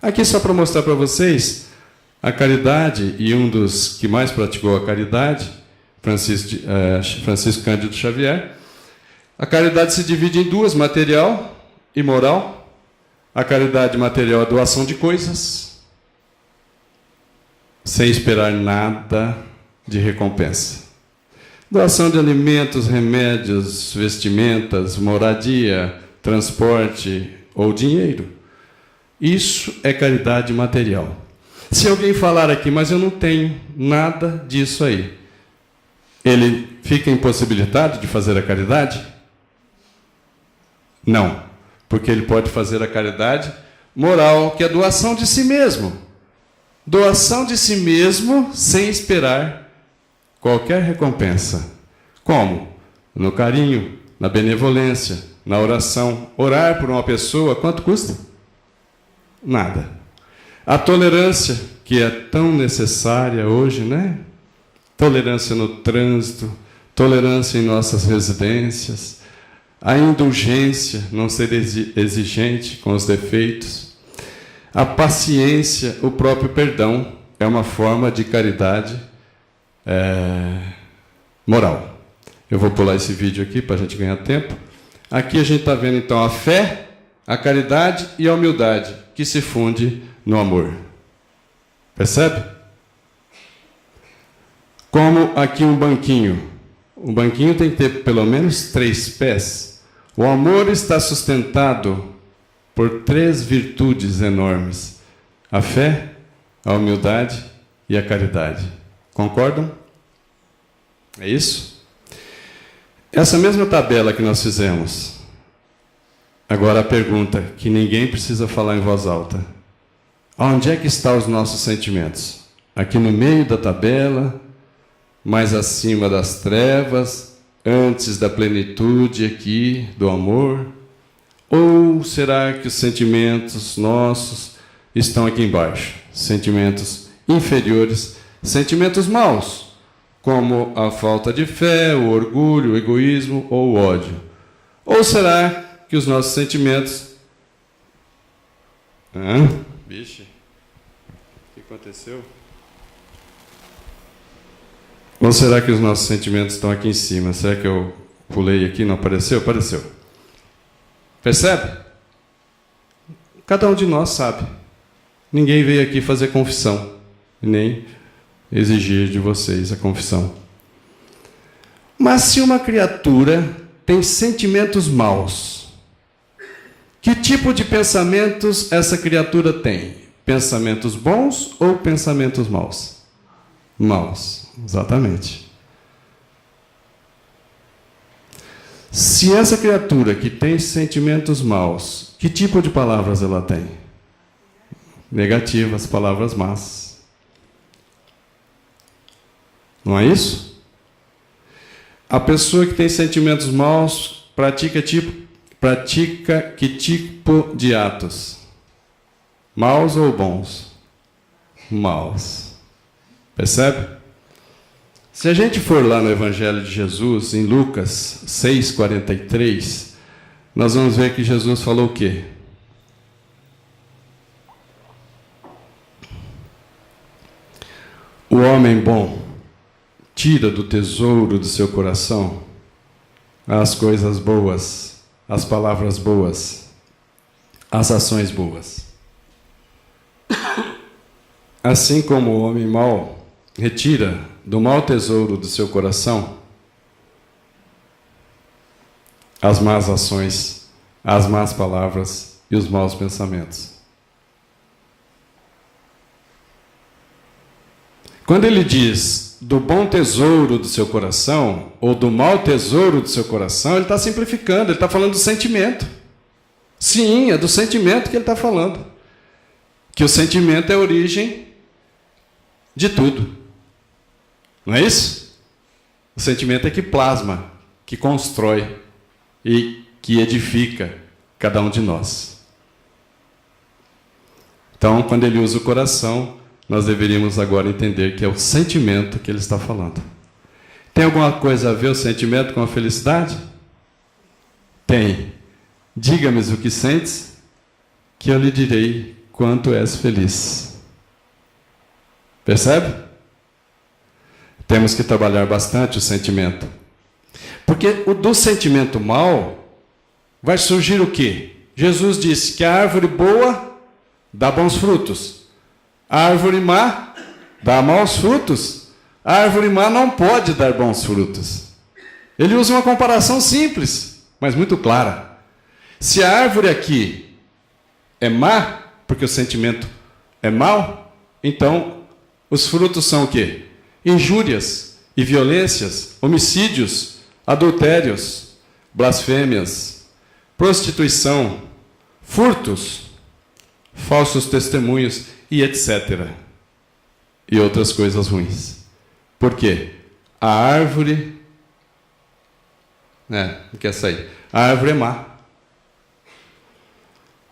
Aqui só para mostrar para vocês a caridade, e um dos que mais praticou a caridade, Francisco Cândido Xavier. A caridade se divide em duas, material e moral. A caridade material é a doação de coisas, sem esperar nada de recompensa. Doação de alimentos, remédios, vestimentas, moradia, transporte ou dinheiro. Isso é caridade material. Se alguém falar aqui, mas eu não tenho nada disso aí, ele fica impossibilitado de fazer a caridade? Não, porque ele pode fazer a caridade moral, que é a doação de si mesmo. Doação de si mesmo sem esperar qualquer recompensa. Como? No carinho, na benevolência, na oração. Orar por uma pessoa, quanto custa? Nada. A tolerância, que é tão necessária hoje, né? Tolerância no trânsito, tolerância em nossas residências, a indulgência, não ser exigente com os defeitos, a paciência, o próprio perdão, é uma forma de caridade moral. Eu vou pular esse vídeo aqui para a gente ganhar tempo. Aqui a gente está vendo então a fé, a caridade e a humildade, que se funde no amor. Percebe? Como aqui um banquinho. O banquinho tem que ter pelo menos 3 pés. O amor está sustentado por 3 virtudes enormes: a fé, a humildade e a caridade. Concordam? É isso? Essa mesma tabela que nós fizemos. Agora a pergunta que ninguém precisa falar em voz alta: onde é que estão os nossos sentimentos? Aqui no meio da tabela, mais acima das trevas, antes da plenitude aqui do amor? Ou será que os sentimentos nossos estão aqui embaixo? Sentimentos inferiores, sentimentos maus, como a falta de fé, o orgulho, o egoísmo ou o ódio? Ou será que os nossos sentimentos... Vixe, o que aconteceu? Ou será que os nossos sentimentos estão aqui em cima? Será que eu pulei aqui e não apareceu? Apareceu. Percebe? Cada um de nós sabe. Ninguém veio aqui fazer confissão, nem exigir de vocês a confissão. Mas se uma criatura tem sentimentos maus, que tipo de pensamentos essa criatura tem? Pensamentos bons ou pensamentos maus? Maus, exatamente. Se essa criatura que tem sentimentos maus, que tipo de palavras ela tem? Negativas, palavras más. Não é isso? A pessoa que tem sentimentos maus pratica que tipo de atos? Maus ou bons? Maus. Percebe? Se a gente for lá no Evangelho de Jesus, em Lucas 6,43, nós vamos ver que Jesus falou o quê? O homem bom tira do tesouro do seu coração as coisas boas, as palavras boas, as ações boas. Assim como o homem mau retira do mau tesouro do seu coração as más ações, as más palavras e os maus pensamentos. Quando ele diz do bom tesouro do seu coração, ou do mau tesouro do seu coração, ele está simplificando, ele está falando do sentimento. Sim, é do sentimento que ele está falando. Que o sentimento é a origem de tudo. Não é isso? O sentimento é que plasma, que constrói e que edifica cada um de nós. Então, quando ele usa o coração, nós deveríamos agora entender que é o sentimento que ele está falando. Tem alguma coisa a ver o sentimento com a felicidade? Tem. Diga-me o que sentes, que eu lhe direi quanto és feliz. Percebe? Temos que trabalhar bastante o sentimento. Porque do sentimento mau vai surgir o quê? Jesus disse que a árvore boa dá bons frutos. A árvore má dá maus frutos. A árvore má não pode dar bons frutos. Ele usa uma comparação simples, mas muito clara. Se a árvore aqui é má, porque o sentimento é mau, então os frutos são o quê? Injúrias e violências, homicídios, adultérios, blasfêmias, prostituição, furtos, falsos testemunhos e etc. E outras coisas ruins. Por quê? A árvore... não quer sair. A árvore é má.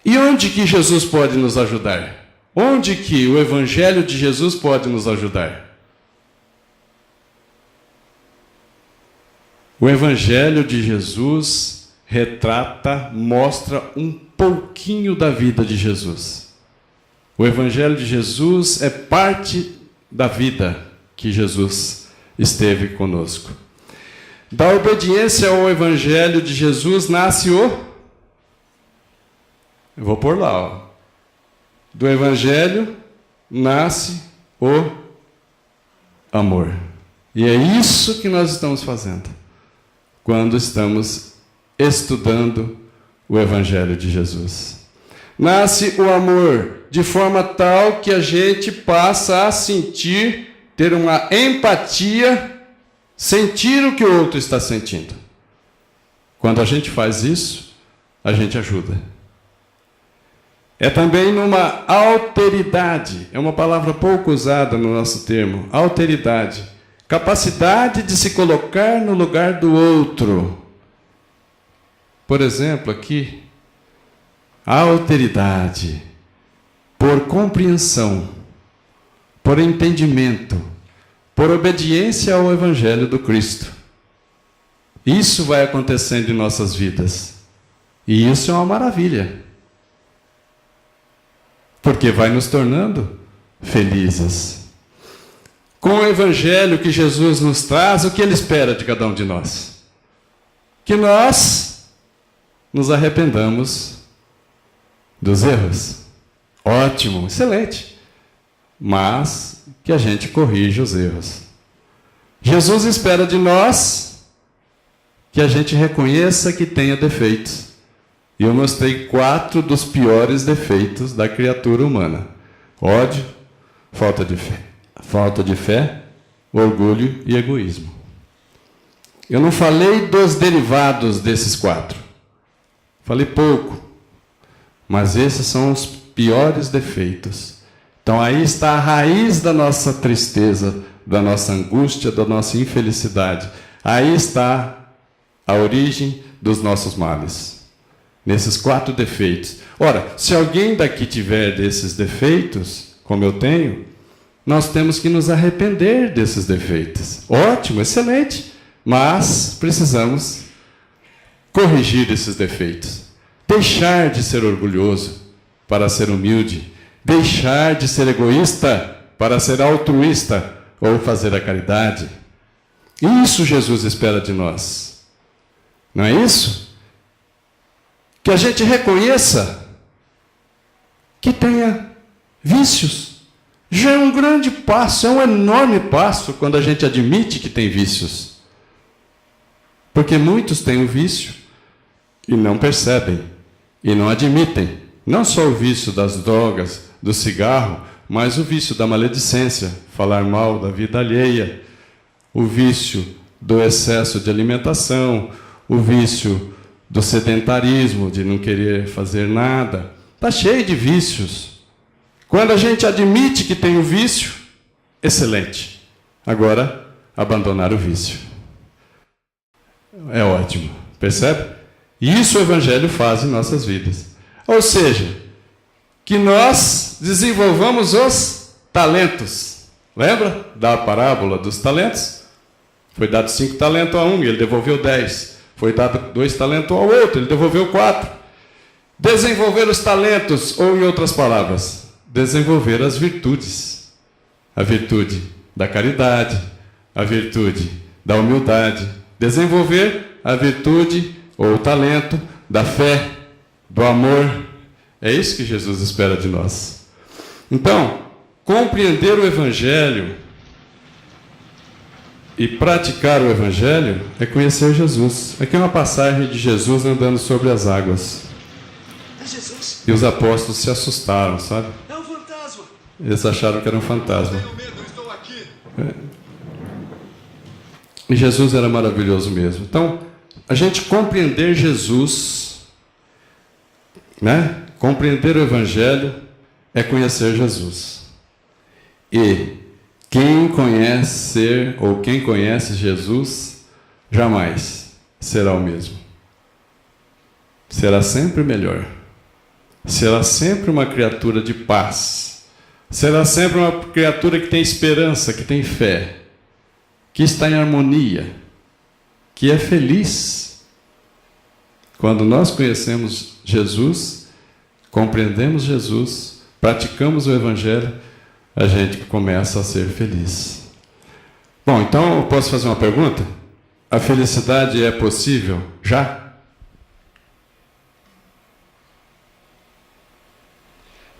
E onde que Jesus pode nos ajudar? Onde que o Evangelho de Jesus pode nos ajudar? O Evangelho de Jesus retrata, mostra um pouquinho da vida de Jesus. O Evangelho de Jesus é parte da vida que Jesus esteve conosco. Da obediência ao Evangelho de Jesus nasce o... eu vou pôr lá, ó. Do Evangelho nasce o amor. E é isso que nós estamos fazendo quando estamos estudando o Evangelho de Jesus. Nasce o amor de forma tal que a gente passa a sentir, ter uma empatia, sentir o que o outro está sentindo. Quando a gente faz isso, a gente ajuda. É também numa alteridade, é uma palavra pouco usada no nosso termo, alteridade, capacidade de se colocar no lugar do outro. Por exemplo, aqui, a alteridade, por compreensão, por entendimento, por obediência ao Evangelho do Cristo. Isso vai acontecendo em nossas vidas. E isso é uma maravilha. Porque vai nos tornando felizes. Com o Evangelho que Jesus nos traz, o que Ele espera de cada um de nós? Que nós nos arrependamos dos erros. Ótimo, excelente. Mas que a gente corrija os erros. Jesus espera de nós que a gente reconheça que tenha defeitos. E eu mostrei 4 dos piores defeitos da criatura humana: ódio, falta de fé, orgulho e egoísmo. Eu não falei dos derivados desses 4. Falei pouco. Mas esses são os piores defeitos. Então aí está a raiz da nossa tristeza, da nossa angústia, da nossa infelicidade. Aí está a origem dos nossos males. Nesses 4 defeitos. Ora, se alguém daqui tiver desses defeitos, como eu tenho, nós temos que nos arrepender desses defeitos. Ótimo, excelente. Mas precisamos corrigir esses defeitos. Deixar de ser orgulhoso para ser humilde. Deixar de ser egoísta para ser altruísta ou fazer a caridade. Isso Jesus espera de nós. Não é isso? Que a gente reconheça que tenha vícios. Já é um grande passo, é um enorme passo quando a gente admite que tem vícios. Porque muitos têm o vício e não percebem, e não admitem. Não só o vício das drogas, do cigarro, mas o vício da maledicência, falar mal da vida alheia, o vício do excesso de alimentação, o vício do sedentarismo, de não querer fazer nada. Está cheio de vícios. Quando a gente admite que tem o vício, excelente. Agora, abandonar o vício. É ótimo. Percebe? E isso o Evangelho faz em nossas vidas. Ou seja, que nós desenvolvamos os talentos. Lembra da parábola dos talentos? Foi dado 5 talentos a um e ele devolveu 10. Foi dado 2 talentos ao outro, ele devolveu 4. Desenvolver os talentos, ou em outras palavras, desenvolver as virtudes. A virtude da caridade, a virtude da humildade. Desenvolver a virtude ou o talento da fé, do amor. É isso que Jesus espera de nós. Então, compreender o Evangelho e praticar o Evangelho é conhecer Jesus. Aqui é uma passagem de Jesus andando sobre as águas. É Jesus. E os apóstolos se assustaram, sabe? É um fantasma. Eles acharam que era um fantasma. Tenho medo, estou aqui. E Jesus era maravilhoso mesmo. Então, a gente compreender Jesus, né? Compreender o Evangelho é conhecer Jesus. E quem conhece Jesus, jamais será o mesmo. Será sempre melhor. Será sempre uma criatura de paz. Será sempre uma criatura que tem esperança, que tem fé, que está em harmonia, que é feliz. Quando nós conhecemos Jesus, compreendemos Jesus, praticamos o Evangelho, a gente começa a ser feliz. Bom, então eu posso fazer uma pergunta? A felicidade é possível já?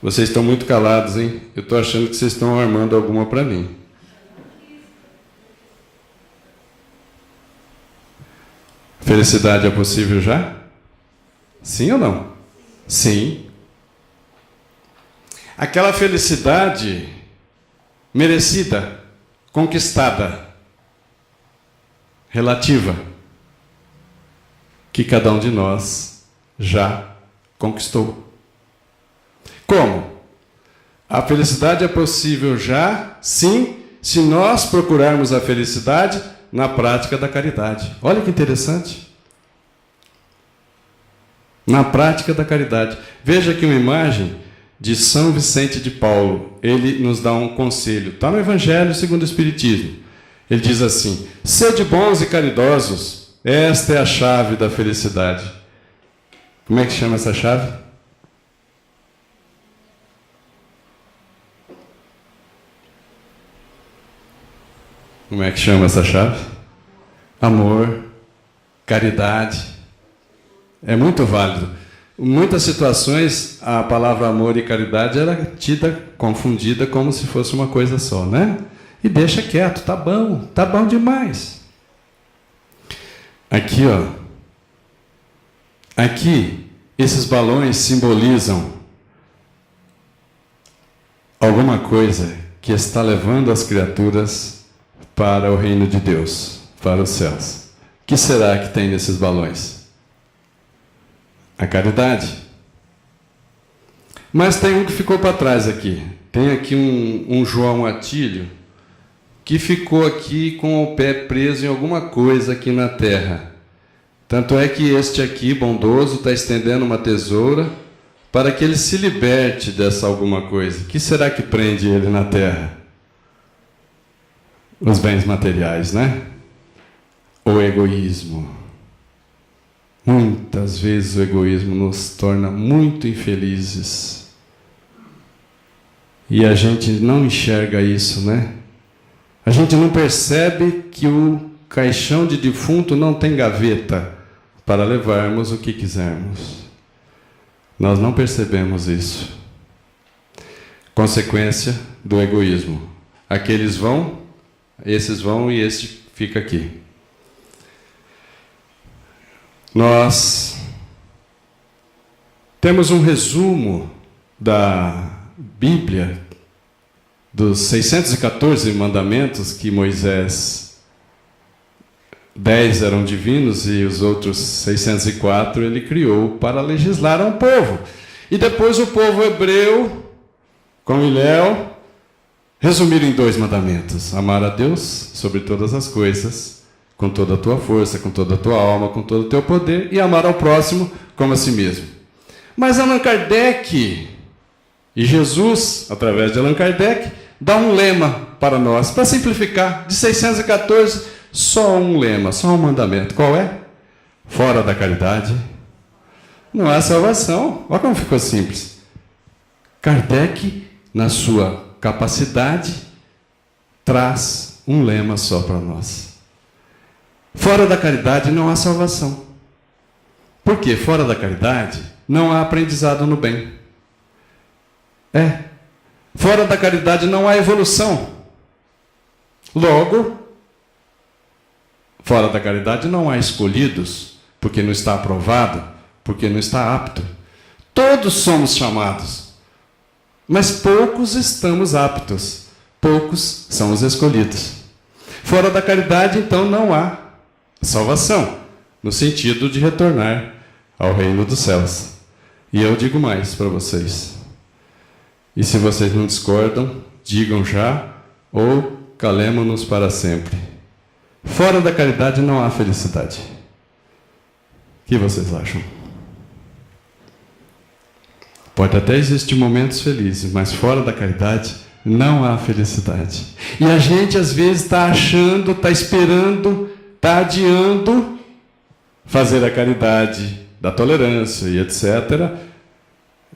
Vocês estão muito calados, hein? Eu estou achando que vocês estão armando alguma para mim. Felicidade é possível já? Sim ou não? Sim. Aquela felicidade merecida, conquistada, relativa, que cada um de nós já conquistou. Como? A felicidade é possível já, sim, se nós procurarmos a felicidade na prática da caridade. Olha que interessante. Na prática da caridade. Veja aqui uma imagem de São Vicente de Paulo. Ele nos dá um conselho. Está no Evangelho segundo o Espiritismo. Ele diz assim: sede bons e caridosos, esta é a chave da felicidade. Como é que chama essa chave? Como é que chama essa chave? Amor, caridade. É muito válido. Em muitas situações, a palavra amor e caridade era tida, confundida como se fosse uma coisa só, né? E deixa quieto, tá bom demais. Aqui, ó. Aqui, esses balões simbolizam alguma coisa que está levando as criaturas para o reino de Deus, para os céus. O que será que tem nesses balões? A caridade. Mas tem um que ficou para trás aqui. Tem aqui um João Atílio que ficou aqui com o pé preso em alguma coisa aqui na terra. Tanto é que este aqui, bondoso, está estendendo uma tesoura para que ele se liberte dessa alguma coisa. O que será que prende ele na terra? Os bens materiais, né? O egoísmo. Muitas vezes o egoísmo nos torna muito infelizes. E a gente não enxerga isso, né? A gente não percebe que o caixão de defunto não tem gaveta para levarmos o que quisermos. Nós não percebemos isso. Consequência do egoísmo. Aqueles vão, esses vão e este fica aqui. Nós temos um resumo da Bíblia, dos 614 mandamentos que Moisés, 10 eram divinos e os outros 604 ele criou para legislar a um povo. E depois o povo hebreu, com Hilel, resumiram em 2 mandamentos: amar a Deus sobre todas as coisas, com toda a tua força, com toda a tua alma, com todo o teu poder, e amar ao próximo como a si mesmo. Mas Allan Kardec e Jesus, através de Allan Kardec, dá um lema para nós, para simplificar, de 614, só um lema, só um mandamento. Qual é? Fora da caridade, não há salvação. Olha como ficou simples. Kardec, na sua capacidade, traz um lema só para nós. Fora da caridade não há salvação. Por quê? Fora da caridade não há aprendizado no bem. Fora da caridade não há evolução. Logo, fora da caridade não há escolhidos, porque não está aprovado, porque não está apto. Todos somos chamados, mas poucos estamos aptos, poucos são os escolhidos. Fora da caridade, então, não há salvação, no sentido de retornar ao reino dos céus. E eu digo mais para vocês. E se vocês não discordam, digam já, ou calemo-nos para sempre. Fora da caridade não há felicidade. O que vocês acham? Pode até existir momentos felizes, mas fora da caridade não há felicidade. E a gente às vezes está achando, está esperando, está adiando fazer a caridade da tolerância e etc.,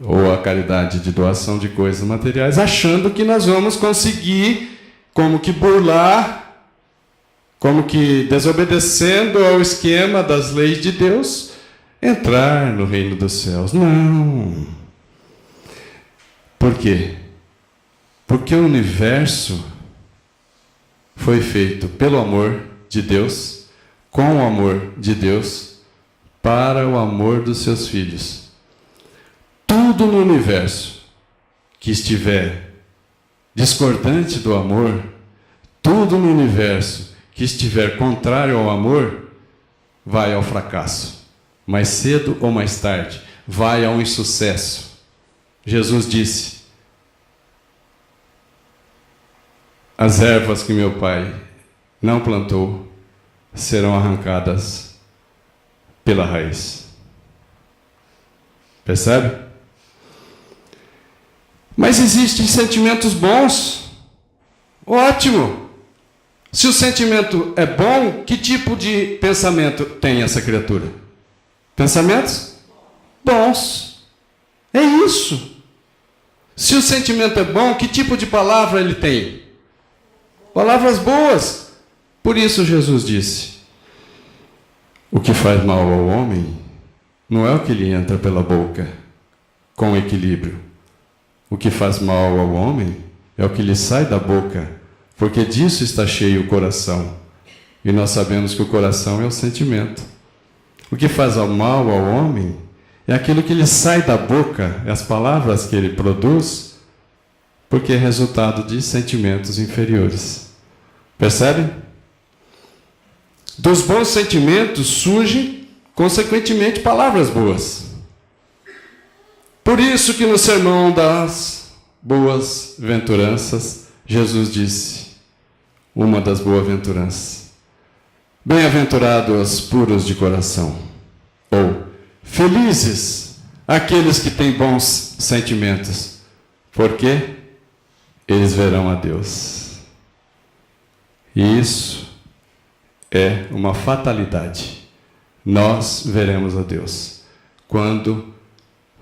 ou a caridade de doação de coisas materiais, achando que nós vamos conseguir, como que burlar, como que desobedecendo ao esquema das leis de Deus, entrar no reino dos céus. Não. Por quê? Porque o universo foi feito pelo amor de Deus, com o amor de Deus, para o amor dos seus filhos. Tudo no universo que estiver discordante do amor, tudo no universo que estiver contrário ao amor, vai ao fracasso. Mais cedo ou mais tarde, vai ao insucesso. Jesus disse: as ervas que meu Pai não plantou serão arrancadas pela raiz. Percebe? Mas existem sentimentos bons. Ótimo! Se o sentimento é bom, que tipo de pensamento tem essa criatura? Pensamentos bons. É isso. Se o sentimento é bom, que tipo de palavra ele tem? Palavras boas. Por isso Jesus disse: o que faz mal ao homem não é o que lhe entra pela boca com equilíbrio. O que faz mal ao homem é o que lhe sai da boca, porque disso está cheio o coração. E nós sabemos que o coração é o sentimento. O que faz mal ao homem é aquilo que lhe sai da boca, as palavras que ele produz, porque é resultado de sentimentos inferiores. Percebe? Dos bons sentimentos surgem, consequentemente, palavras boas. Por isso que no sermão das boas-aventuranças, Jesus disse, uma das boas-aventuranças: bem-aventurados os puros de coração, ou felizes aqueles que têm bons sentimentos, porque eles verão a Deus. E isso é uma fatalidade. Nós veremos a Deus quando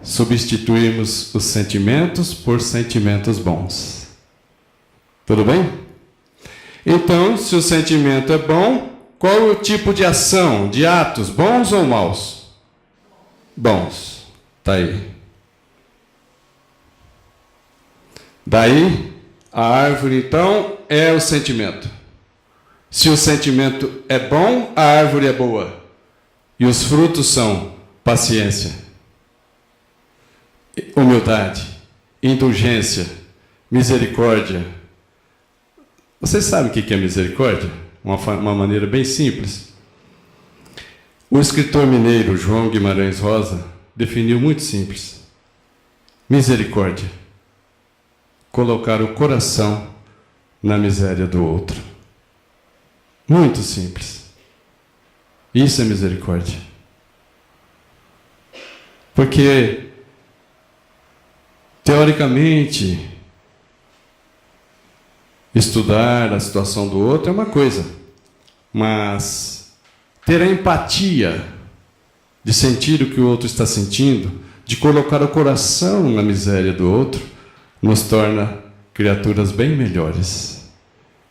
substituirmos os sentimentos por sentimentos bons. Tudo bem? Então, se o sentimento é bom, qual é o tipo de ação, de atos, bons ou maus? Bons. Está aí. Daí, a árvore, então, é o sentimento. Se o sentimento é bom, a árvore é boa. E os frutos são paciência, humildade, indulgência, misericórdia. Vocês sabem o que é misericórdia? Uma maneira bem simples. O escritor mineiro João Guimarães Rosa definiu muito simples. Misericórdia: colocar o coração na miséria do outro. Muito simples. Isso é misericórdia. Porque, teoricamente, estudar a situação do outro é uma coisa, mas ter a empatia de sentir o que o outro está sentindo, de colocar o coração na miséria do outro, nos torna criaturas bem melhores.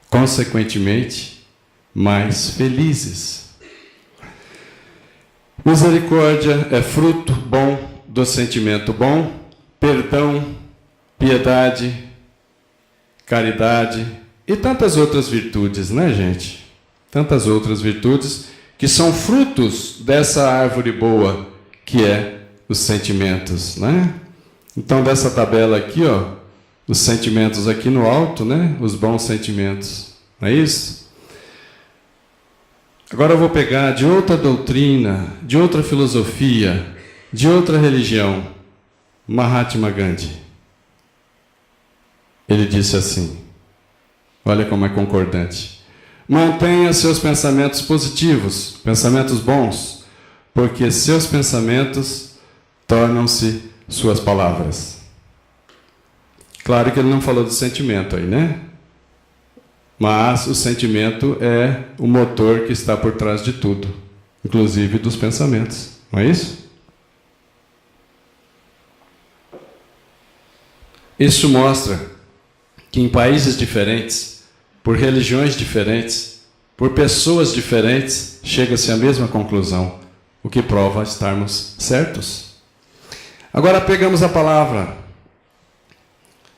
Consequentemente, mais felizes. Misericórdia é fruto bom do sentimento bom, perdão, piedade, caridade e tantas outras virtudes, né, gente? Tantas outras virtudes que são frutos dessa árvore boa que é os sentimentos, né? Então, dessa tabela aqui, ó, os sentimentos aqui no alto, né? Os bons sentimentos, não é isso? Agora eu vou pegar de outra doutrina, de outra filosofia, de outra religião, Mahatma Gandhi. Ele disse assim, olha como é concordante: mantenha seus pensamentos positivos, pensamentos bons, porque seus pensamentos tornam-se suas palavras. Claro que ele não falou do sentimento aí, né? Mas o sentimento é o motor que está por trás de tudo, inclusive dos pensamentos, não é isso? Isso mostra que em países diferentes, por religiões diferentes, por pessoas diferentes, chega-se à mesma conclusão, o que prova estarmos certos. Agora pegamos a palavra.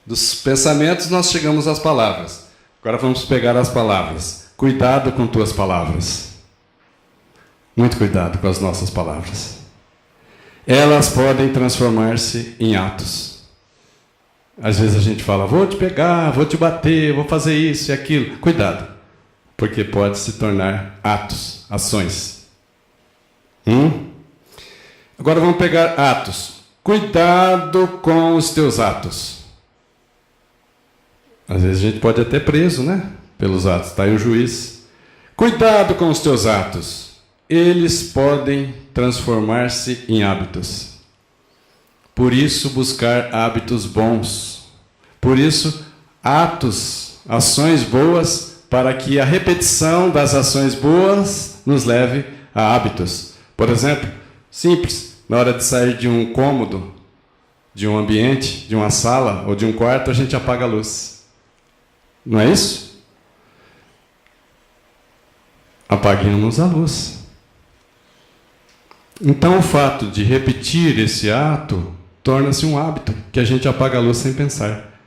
Dos pensamentos nós chegamos às palavras. Agora vamos pegar as palavras. Cuidado com tuas palavras. Muito cuidado com as nossas palavras. Elas podem transformar-se em atos. Às vezes a gente fala, vou te pegar, vou te bater, vou fazer isso e aquilo. Cuidado, porque pode se tornar atos, ações. Agora vamos pegar atos. Cuidado com os teus atos. Às vezes a gente pode até preso, né? Pelos atos. Está aí o juiz. Cuidado com os teus atos. Eles podem transformar-se em hábitos. Por isso, buscar hábitos bons. Por isso, atos, ações boas, para que a repetição das ações boas nos leve a hábitos. Por exemplo, simples, na hora de sair de um cômodo, de um ambiente, de uma sala ou de um quarto, a gente apaga a luz. Não é isso? Apaguemos a luz. Então, o fato de repetir esse ato torna-se um hábito, que a gente apaga a luz sem pensar.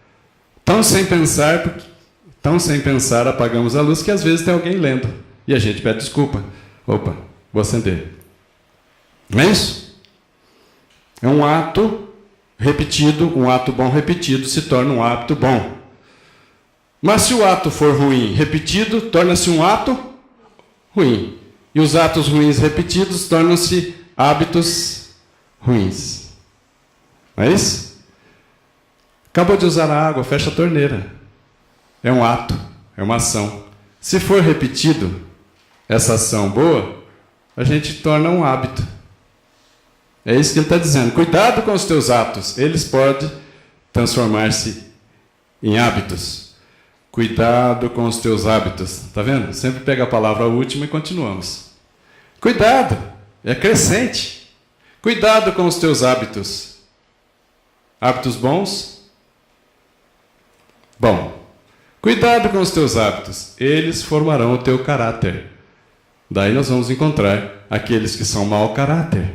Tão sem pensar, apagamos a luz que às vezes tem alguém lendo. E a gente pede desculpa. Opa, vou acender. Não é isso? É um ato repetido, um ato bom repetido se torna um hábito bom. Mas se o ato for ruim repetido, torna-se um ato ruim. E os atos ruins repetidos tornam-se hábitos ruins. Não é isso? Acabou de usar a água, fecha a torneira. É um ato, é uma ação. Se for repetido essa ação boa, a gente torna um hábito. É isso que ele está dizendo. Cuidado com os teus atos, eles podem transformar-se em hábitos. Cuidado com os teus hábitos. Está vendo? Sempre pega a palavra última e continuamos. Cuidado, é crescente. Cuidado com os teus hábitos. Hábitos bons? Bom. Cuidado com os teus hábitos. Eles formarão o teu caráter. Daí nós vamos encontrar aqueles que são mau caráter,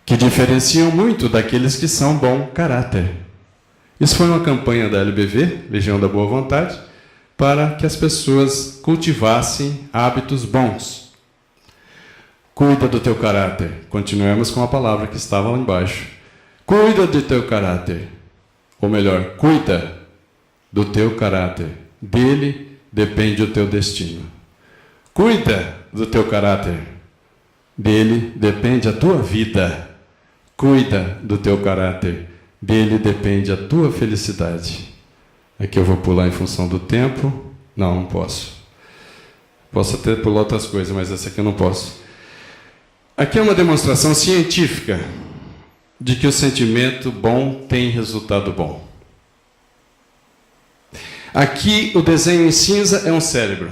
que diferenciam muito daqueles que são bom caráter. Isso foi uma campanha da LBV, Legião da Boa Vontade, para que as pessoas cultivassem hábitos bons. Cuida do teu caráter. Continuemos com a palavra que estava lá embaixo. Cuida do teu caráter. Ou melhor, cuida do teu caráter. Dele depende o teu destino. Cuida do teu caráter. Dele depende a tua vida. Cuida do teu caráter. Dele depende a tua felicidade. Aqui eu vou pular em função do tempo. Não posso. Posso até pular outras coisas, mas essa aqui eu não posso. Aqui é uma demonstração científica de que o sentimento bom tem resultado bom. Aqui o desenho em cinza é um cérebro.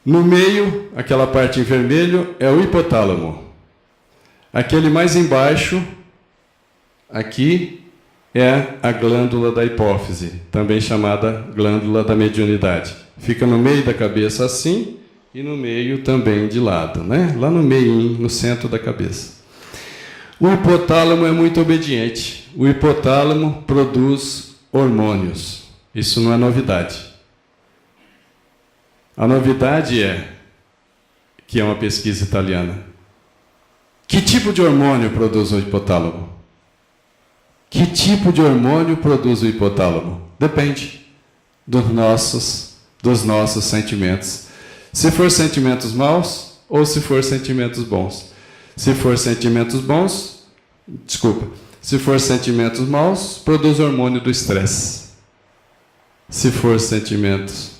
No meio, aquela parte em vermelho, é o hipotálamo. Aquele mais embaixo, aqui, é a glândula da hipófise, também chamada glândula da mediunidade. Fica no meio da cabeça assim e no meio também de lado, né? Lá no meio, no centro da cabeça. O hipotálamo é muito obediente. O hipotálamo produz hormônios. Isso não é novidade. A novidade é que é uma pesquisa italiana. Que tipo de hormônio produz o hipotálamo? Que tipo de hormônio produz o hipotálamo? Depende dos nossos sentimentos. Se for sentimentos maus ou se for sentimentos bons. Se for sentimentos bons, se for sentimentos maus, produz hormônio do estresse. Se for sentimentos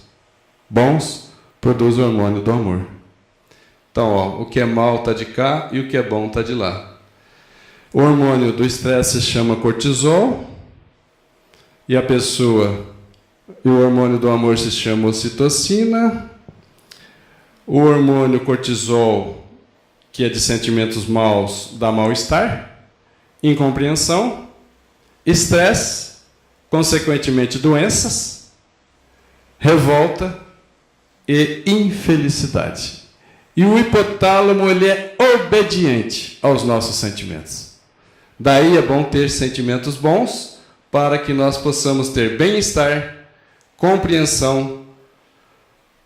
bons, produz hormônio do amor. Então, ó, o que é mal está de cá e o que é bom está de lá. O hormônio do estresse se chama cortisol e o hormônio do amor se chama ocitocina. O hormônio cortisol, que é de sentimentos maus, dá mal-estar, incompreensão, estresse, consequentemente doenças, revolta e infelicidade. E o hipotálamo, ele é obediente aos nossos sentimentos. Daí é bom ter sentimentos bons para que nós possamos ter bem-estar, compreensão,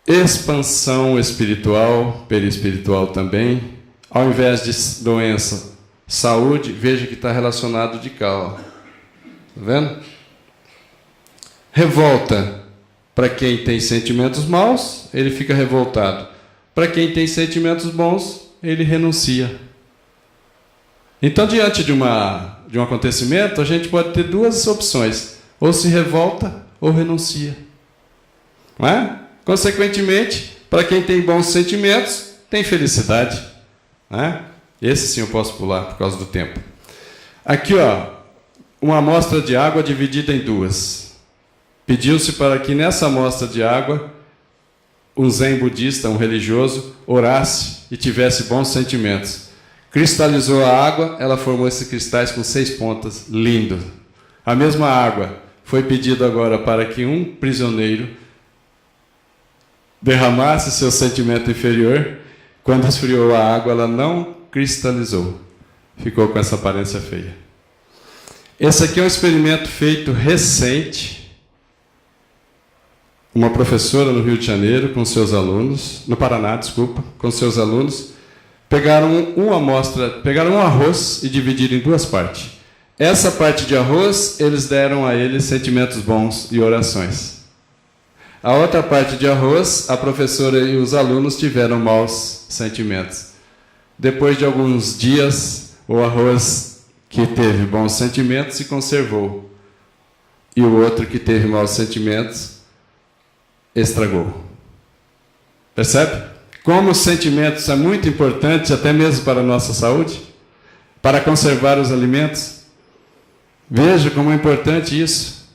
expansão espiritual, perispiritual também. Ao invés de doença, saúde, veja que está relacionado de cá. Ó. Tá vendo? Revolta. Para quem tem sentimentos maus, ele fica revoltado. Para quem tem sentimentos bons, ele renuncia. Então, diante de um acontecimento, a gente pode ter duas opções. Ou se revolta, ou renuncia. Não é? Consequentemente, para quem tem bons sentimentos, tem felicidade. Não é? Esse sim eu posso pular por causa do tempo. Aqui, ó, uma amostra de água dividida em duas. Pediu-se para que nessa amostra de água, um zen budista, um religioso, orasse e tivesse bons sentimentos. Cristalizou a água, ela formou esses cristais com 6 pontas, lindo. A mesma água foi pedido agora para que um prisioneiro derramasse seu sentimento inferior. Quando esfriou a água, ela não cristalizou. Ficou com essa aparência feia. Esse aqui é um experimento feito recente. Uma professora no Rio de Janeiro, com seus alunos, no Paraná, desculpa, com seus alunos, pegaram um arroz e dividiram em duas partes. Essa parte de arroz, eles deram a ele sentimentos bons e orações. A outra parte de arroz, a professora e os alunos tiveram maus sentimentos. Depois de alguns dias, o arroz que teve bons sentimentos se conservou. E o outro que teve maus sentimentos estragou. Percebe? Como os sentimentos são muito importantes, até mesmo para a nossa saúde, para conservar os alimentos. Veja como é importante isso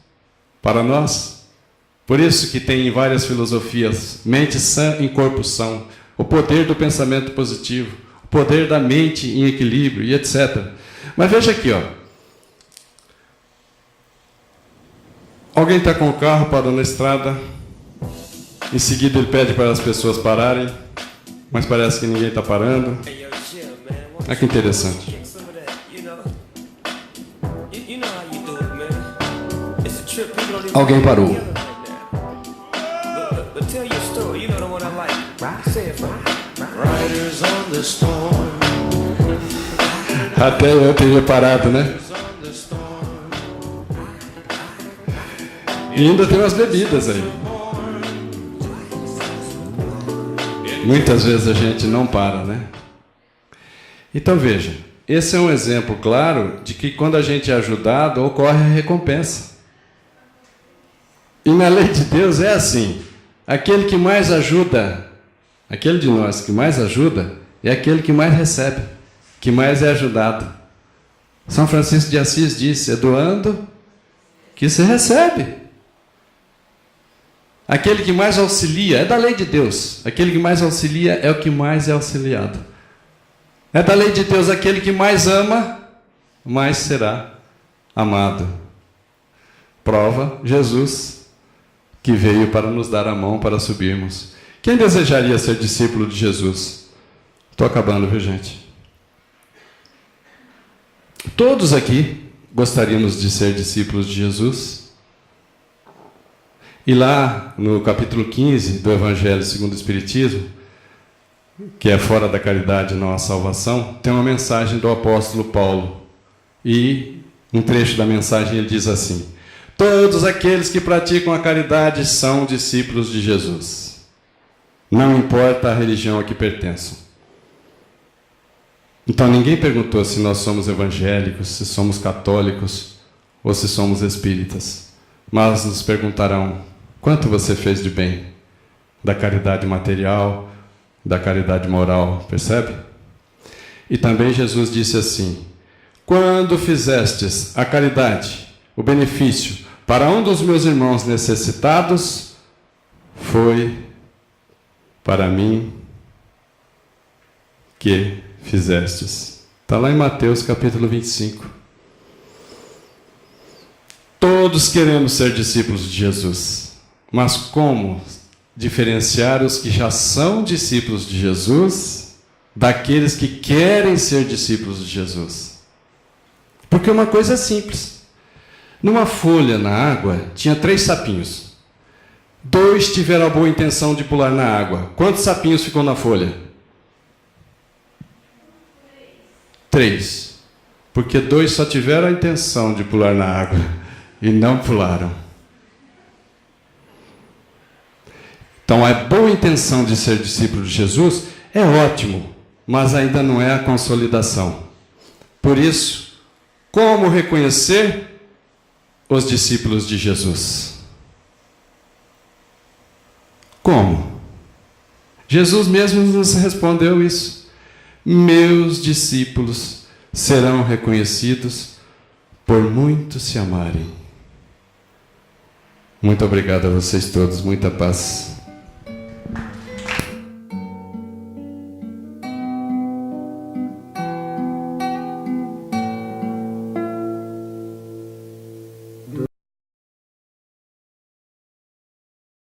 para nós. Por isso que tem em várias filosofias, mente sã em corpo são, o poder do pensamento positivo, o poder da mente em equilíbrio e etc. Mas veja aqui, ó. Alguém está com o carro, parou na estrada. Em seguida ele pede para as pessoas pararem, mas parece que ninguém está parando. Olha que interessante. Alguém parou. Até eu teria parado, né? E ainda tem umas bebidas aí. Muitas vezes a gente não para, né? Então veja, esse é um exemplo claro de que quando a gente é ajudado, ocorre a recompensa. E na lei de Deus é assim, aquele que mais ajuda, aquele de nós que mais ajuda, é aquele que mais recebe, que mais é ajudado. São Francisco de Assis disse, é doando que se recebe. Aquele que mais auxilia, é da lei de Deus, aquele que mais auxilia é o que mais é auxiliado. É da lei de Deus: aquele que mais ama, mais será amado. Prova: Jesus, que veio para nos dar a mão para subirmos. Quem desejaria ser discípulo de Jesus? Estou acabando, viu, gente? Todos aqui gostaríamos de ser discípulos de Jesus. E lá no capítulo 15 do Evangelho segundo o Espiritismo, que é fora da caridade não há salvação, tem uma mensagem do apóstolo Paulo. E um trecho da mensagem ele diz assim: todos aqueles que praticam a caridade são discípulos de Jesus. Não importa a religião a que pertençam. Então ninguém perguntou se nós somos evangélicos, se somos católicos ou se somos espíritas. Mas nos perguntarão: quanto você fez de bem? Da caridade material, da caridade moral, percebe? E também Jesus disse assim: quando fizestes a caridade, o benefício, para um dos meus irmãos necessitados, foi para mim que fizestes. Está lá em Mateus capítulo 25. Todos queremos ser discípulos de Jesus, mas como diferenciar os que já são discípulos de Jesus daqueles que querem ser discípulos de Jesus? Porque uma coisa é simples. Numa folha na água tinha 3 sapinhos. 2 tiveram a boa intenção de pular na água. Quantos sapinhos ficou na folha? 3. Porque 2 só tiveram a intenção de pular na água e não pularam. Então a boa intenção de ser discípulo de Jesus é ótimo, mas ainda não é a consolidação. Por isso, como reconhecer os discípulos de Jesus? Como? Jesus mesmo nos respondeu isso. Meus discípulos serão reconhecidos por muito se amarem. Muito obrigado a vocês todos, muita paz.